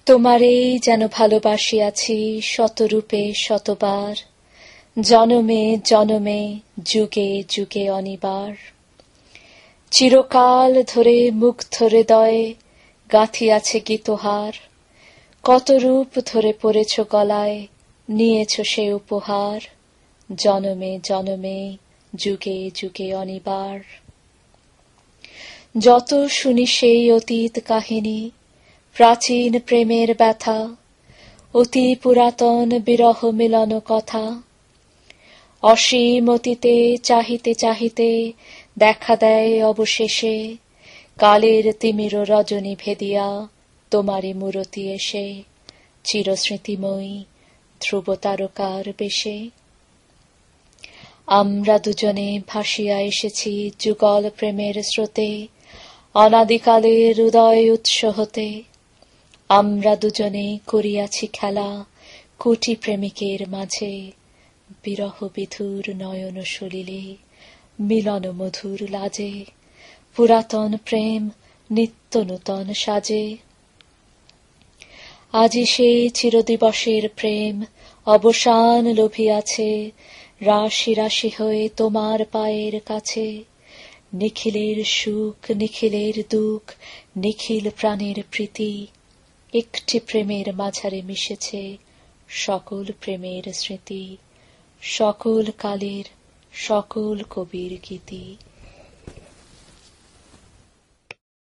তোমারেই যেন ভালোবাসিয়াছি শতরূপে শতবার, জনমে জনমে যুগে যুগে অনিবার। চিরকাল ধরে মুগ্ধ হৃদয়ে গাঁথিয়াছে গীতহার, কত রূপ ধরে পড়েছ গলায়, নিয়েছ সে উপহার, জনমে জনমে যুগে যুগে অনিবার। যত শুনি সেই অতীত কাহিনী, প্রাচীন প্রেমের ব্যথা, অতি পুরাতন বিরহ মিলন কথা, অসীম অতীতে চাহিতে চাহিতে দেখা দেয় অবশেষে কালের তিমির রজনী ভেদিয়া তোমারই মূরতি এসে, চিরস্মৃতিময়ী ধ্রুব তারকার বেশে। আমরা দুজনে ভাসিয়া এসেছি যুগল প্রেমের স্রোতে, অনাদিকালের উদয় উৎস হতে। আমরা দুজনে করিয়াছি খেলা কোটি প্রেমিকের মাঝে, বিরহ বিধুর নয়ন সলিলে মিলন মধুর লাজে, পুরাতন প্রেম নিত্য নূতন সাজে। আজি সেই চিরদিবসের প্রেম অবসান লোভিয়াছে, রাশি রাশি হয়ে তোমার পায়ের কাছে। নিখিলের সুখ নিখিলের দুঃখ নিখিল প্রাণের প্রীতি, একটি প্রেমের মাঝারে মিশেছে সকল প্রেমের স্মৃতি, সকল কালের সকল কবির গীতি।